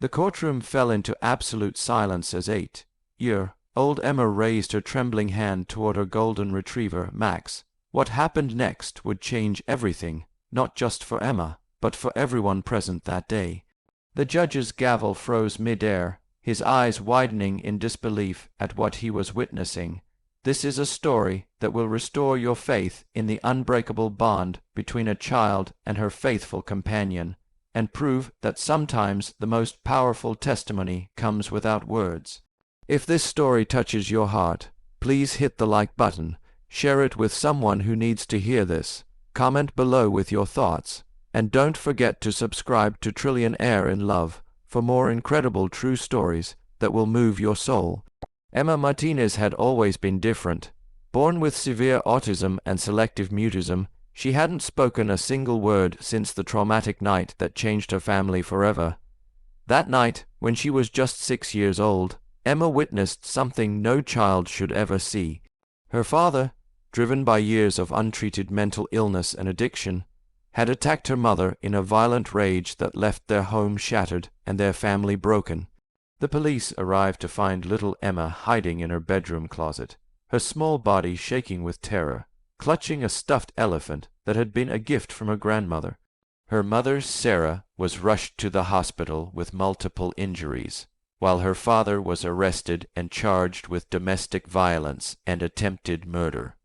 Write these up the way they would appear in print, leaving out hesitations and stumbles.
The courtroom fell into absolute silence as 8-year-old Emma raised her trembling hand toward her golden retriever, Max. What happened next would change everything, not just for Emma, but for everyone present that day. The judge's gavel froze mid-air, his eyes widening in disbelief at what he was witnessing. This is a story that will restore your faith in the unbreakable bond between a child and her faithful companion, and prove that sometimes the most powerful testimony comes without words. If this story touches your heart, please hit the like button, share it with someone who needs to hear this, comment below with your thoughts, and don't forget to subscribe to Trillionaire in Love for more incredible true stories that will move your soul. Emma Martinez had always been different. Born with severe autism and selective mutism, she hadn't spoken a single word since the traumatic night that changed her family forever. That night, when she was just 6 years old, Emma witnessed something no child should ever see. Her father, driven by years of untreated mental illness and addiction, had attacked her mother in a violent rage that left their home shattered and their family broken. The police arrived to find little Emma hiding in her bedroom closet, her small body shaking with terror, clutching a stuffed elephant that had been a gift from her grandmother. Her mother, Sarah, was rushed to the hospital with multiple injuries, while her father was arrested and charged with domestic violence and attempted murder.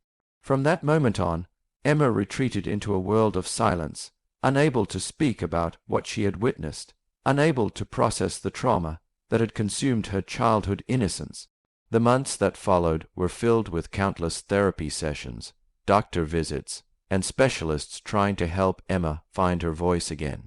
From that moment on, Emma retreated into a world of silence, unable to speak about what she had witnessed, unable to process the trauma that had consumed her childhood innocence. The months that followed were filled with countless therapy sessions, doctor visits, and specialists trying to help Emma find her voice again.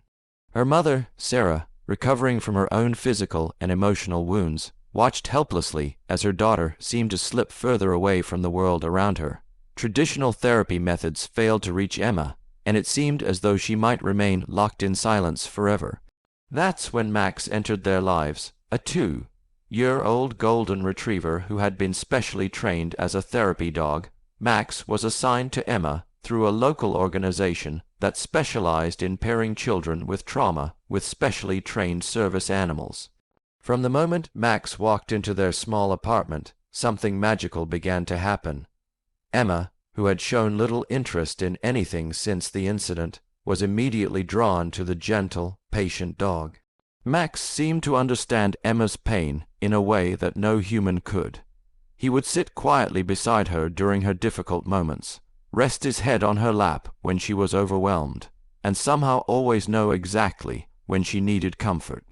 Her mother, Sarah, recovering from her own physical and emotional wounds, watched helplessly as her daughter seemed to slip further away from the world around her. Traditional therapy methods failed to reach Emma, and it seemed as though she might remain locked in silence forever. That's when Max entered their lives, a 2-year-old golden retriever who had been specially trained as a therapy dog. Max was assigned to Emma through a local organization that specialized in pairing children with trauma with specially trained service animals. From the moment Max walked into their small apartment, something magical began to happen. Emma, who had shown little interest in anything since the incident, was immediately drawn to the gentle, patient dog. Max seemed to understand Emma's pain in a way that no human could. He would sit quietly beside her during her difficult moments, rest his head on her lap when she was overwhelmed, and somehow always know exactly when she needed comfort.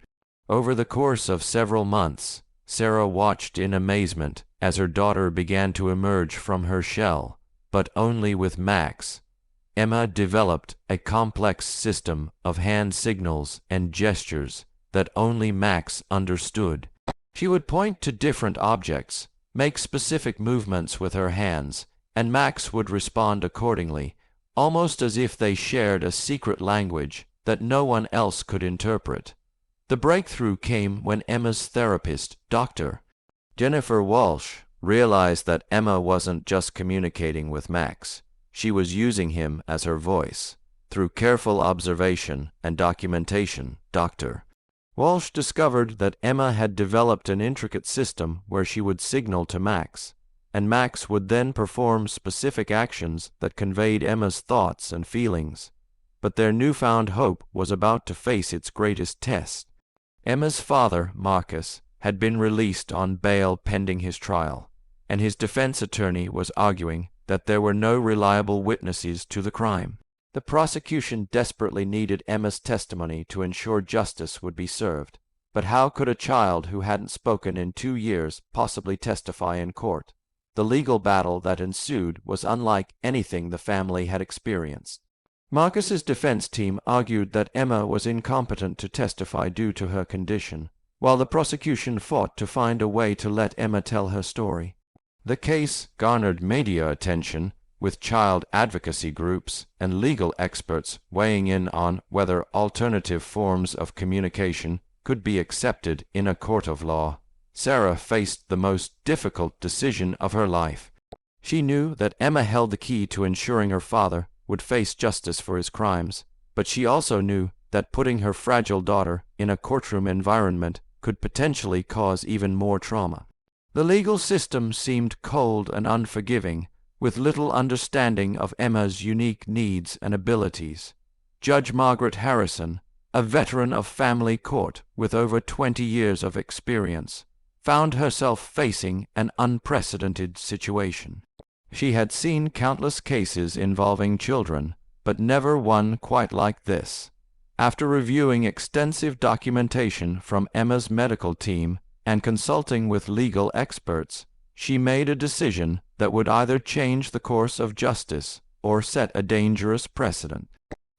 Over the course of several months, Sarah watched in amazement as her daughter began to emerge from her shell, but only with Max. Emma developed a complex system of hand signals and gestures that only Max understood. She would point to different objects, make specific movements with her hands, and Max would respond accordingly, almost as if they shared a secret language that no one else could interpret. The breakthrough came when Emma's therapist, Dr. Jennifer Walsh, realized that Emma wasn't just communicating with Max. She was using him as her voice. Through careful observation and documentation, Dr. Walsh discovered that Emma had developed an intricate system where she would signal to Max, and Max would then perform specific actions that conveyed Emma's thoughts and feelings. But their newfound hope was about to face its greatest test. Emma's father, Marcus, had been released on bail pending his trial, and his defense attorney was arguing that there were no reliable witnesses to the crime. The prosecution desperately needed Emma's testimony to ensure justice would be served. But how could a child who hadn't spoken in 2 years possibly testify in court? The legal battle that ensued was unlike anything the family had experienced. Marcus's defense team argued that Emma was incompetent to testify due to her condition, while the prosecution fought to find a way to let Emma tell her story. The case garnered media attention, with child advocacy groups and legal experts weighing in on whether alternative forms of communication could be accepted in a court of law. Sarah faced the most difficult decision of her life. She knew that Emma held the key to ensuring her father would face justice for his crimes, but she also knew that putting her fragile daughter in a courtroom environment could potentially cause even more trauma. The legal system seemed cold and unforgiving, with little understanding of Emma's unique needs and abilities. Judge Margaret Harrison, a veteran of family court with over 20 years of experience, found herself facing an unprecedented situation. She had seen countless cases involving children, but never one quite like this. After reviewing extensive documentation from Emma's medical team and consulting with legal experts, she made a decision that would either change the course of justice or set a dangerous precedent.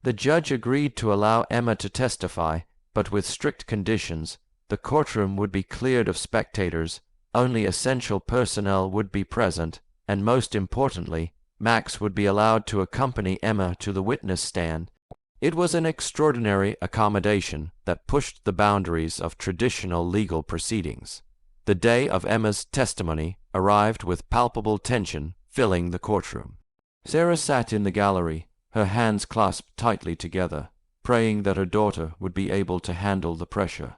The judge agreed to allow Emma to testify, but with strict conditions. The courtroom would be cleared of spectators, only essential personnel would be present, and most importantly, Max would be allowed to accompany Emma to the witness stand. It was an extraordinary accommodation that pushed the boundaries of traditional legal proceedings. The day of Emma's testimony arrived with palpable tension filling the courtroom. Sarah sat in the gallery, her hands clasped tightly together, praying that her daughter would be able to handle the pressure.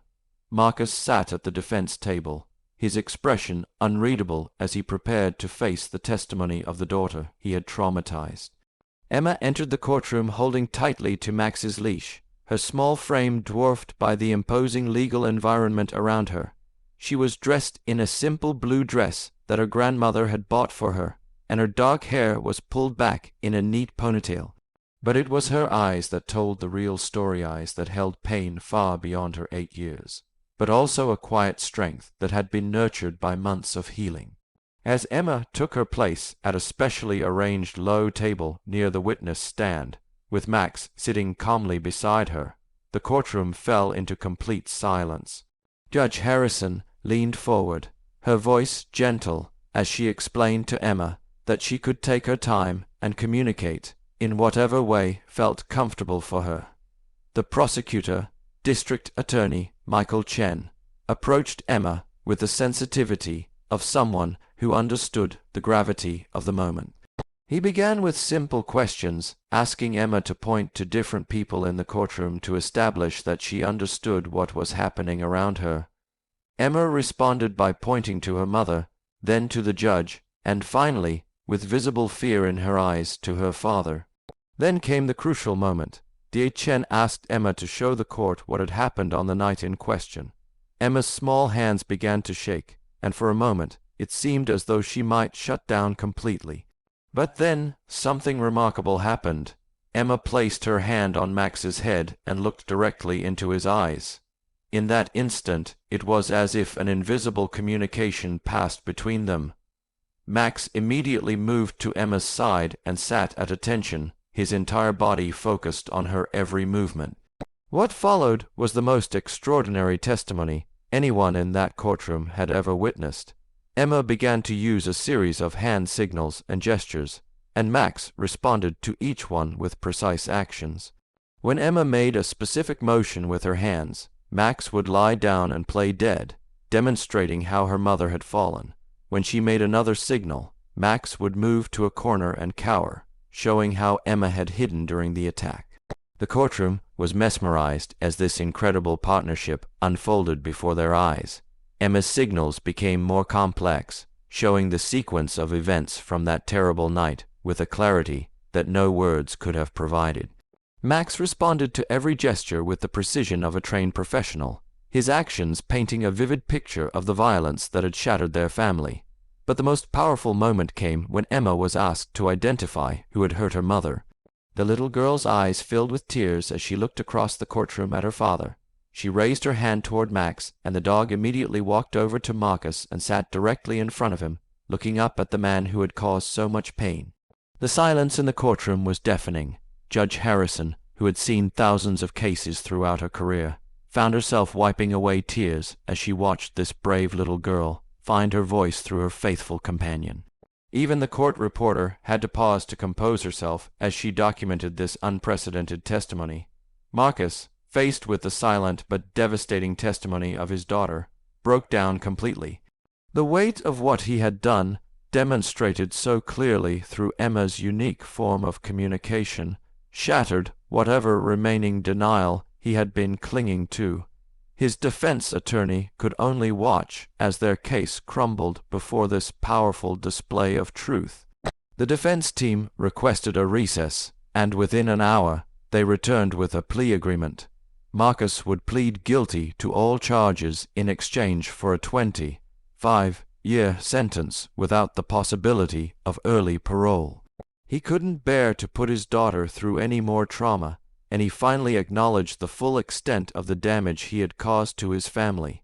Marcus sat at the defense table, his expression unreadable as he prepared to face the testimony of the daughter he had traumatized. Emma entered the courtroom holding tightly to Max's leash, her small frame dwarfed by the imposing legal environment around her. She was dressed in a simple blue dress that her grandmother had bought for her, and her dark hair was pulled back in a neat ponytail. But it was her eyes that told the real story, eyes that held pain far beyond her 8 years, but also a quiet strength that had been nurtured by months of healing. As Emma took her place at a specially arranged low table near the witness stand, with Max sitting calmly beside her, the courtroom fell into complete silence. Judge Harrison leaned forward, her voice gentle, as she explained to Emma that she could take her time and communicate in whatever way felt comfortable for her. The prosecutor, District Attorney Michael Chen, approached Emma with the sensitivity of someone who understood the gravity of the moment. He began with simple questions, asking Emma to point to different people in the courtroom to establish that she understood what was happening around her. Emma responded by pointing to her mother, then to the judge, and finally, with visible fear in her eyes, to her father. Then came the crucial moment. D. Chen asked Emma to show the court what had happened on the night in question. Emma's small hands began to shake, and for a moment it seemed as though she might shut down completely. But then something remarkable happened. Emma placed her hand on Max's head and looked directly into his eyes. In that instant, it was as if an invisible communication passed between them. Max immediately moved to Emma's side and sat at attention, his entire body focused on her every movement. What followed was the most extraordinary testimony anyone in that courtroom had ever witnessed. Emma began to use a series of hand signals and gestures, and Max responded to each one with precise actions. When Emma made a specific motion with her hands, Max would lie down and play dead, demonstrating how her mother had fallen. When she made another signal, Max would move to a corner and cower, showing how Emma had hidden during the attack. The courtroom was mesmerized as this incredible partnership unfolded before their eyes. Emma's signals became more complex, showing the sequence of events from that terrible night with a clarity that no words could have provided. Max responded to every gesture with the precision of a trained professional, his actions painting a vivid picture of the violence that had shattered their family. But the most powerful moment came when Emma was asked to identify who had hurt her mother. The little girl's eyes filled with tears as she looked across the courtroom at her father. She raised her hand toward Max, and the dog immediately walked over to Marcus and sat directly in front of him, looking up at the man who had caused so much pain. The silence in the courtroom was deafening. Judge Harrison, who had seen thousands of cases throughout her career, found herself wiping away tears as she watched this brave little girl find her voice through her faithful companion. Even the court reporter had to pause to compose herself as she documented this unprecedented testimony. Marcus, faced with the silent but devastating testimony of his daughter, broke down completely. The weight of what he had done, demonstrated so clearly through Emma's unique form of communication, shattered whatever remaining denial he had been clinging to. His defense attorney could only watch as their case crumbled before this powerful display of truth. The defense team requested a recess, and within an hour they returned with a plea agreement. Marcus would plead guilty to all charges in exchange for a 25-year sentence without the possibility of early parole. He couldn't bear to put his daughter through any more trauma, and he finally acknowledged the full extent of the damage he had caused to his family.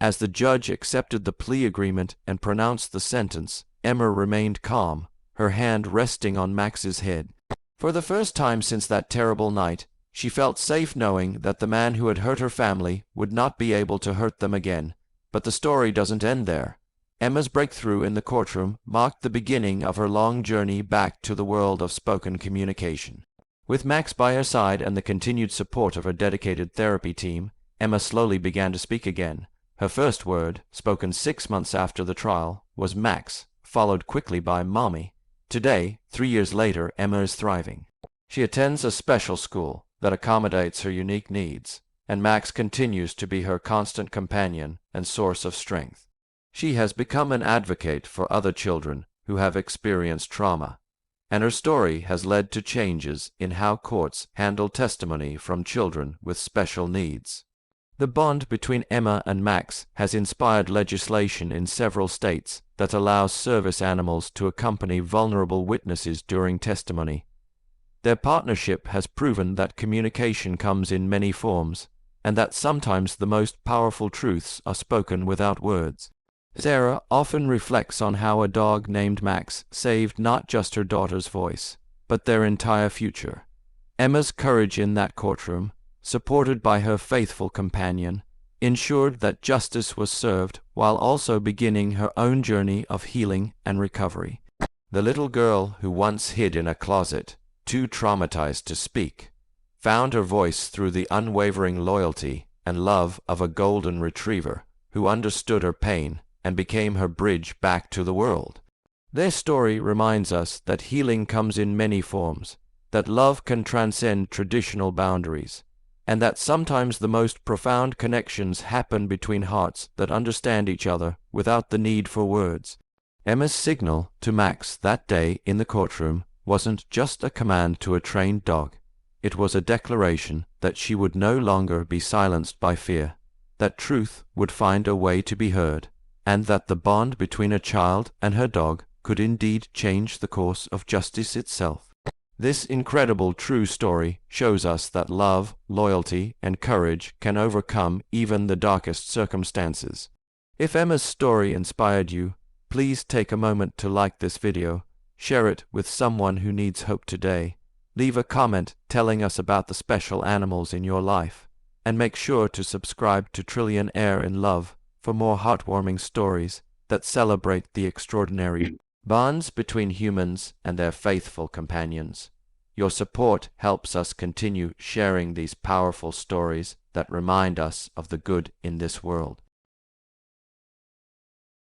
As the judge accepted the plea agreement and pronounced the sentence, Emma remained calm, her hand resting on Max's head. For the first time since that terrible night, she felt safe knowing that the man who had hurt her family would not be able to hurt them again. But the story doesn't end there. Emma's breakthrough in the courtroom marked the beginning of her long journey back to the world of spoken communication. With Max by her side and the continued support of her dedicated therapy team, Emma slowly began to speak again. Her first word, spoken 6 months after the trial, was Max, followed quickly by Mommy. Today, 3 years later, Emma is thriving. She attends a special school that accommodates her unique needs, and Max continues to be her constant companion and source of strength. She has become an advocate for other children who have experienced trauma, and her story has led to changes in how courts handle testimony from children with special needs. The bond between Emma and Max has inspired legislation in several states that allows service animals to accompany vulnerable witnesses during testimony. Their partnership has proven that communication comes in many forms, and that sometimes the most powerful truths are spoken without words. Sarah often reflects on how a dog named Max saved not just her daughter's voice, but their entire future. Emma's courage in that courtroom, supported by her faithful companion, ensured that justice was served while also beginning her own journey of healing and recovery. The little girl who once hid in a closet, too traumatized to speak, found her voice through the unwavering loyalty and love of a golden retriever who understood her pain and became her bridge back to the world. Their story reminds us that healing comes in many forms, that love can transcend traditional boundaries, and that sometimes the most profound connections happen between hearts that understand each other without the need for words. Emma's signal to Max that day in the courtroom wasn't just a command to a trained dog. It was a declaration that she would no longer be silenced by fear, that truth would find a way to be heard, and that the bond between a child and her dog could indeed change the course of justice itself. This incredible true story shows us that love, loyalty, and courage can overcome even the darkest circumstances. If Emma's story inspired you, please take a moment to like this video, share it with someone who needs hope today, leave a comment telling us about the special animals in your life, and make sure to subscribe to Trillion Air in Love for more heartwarming stories that celebrate the extraordinary bonds between humans and their faithful companions. Your support helps us continue sharing these powerful stories that remind us of the good in this world.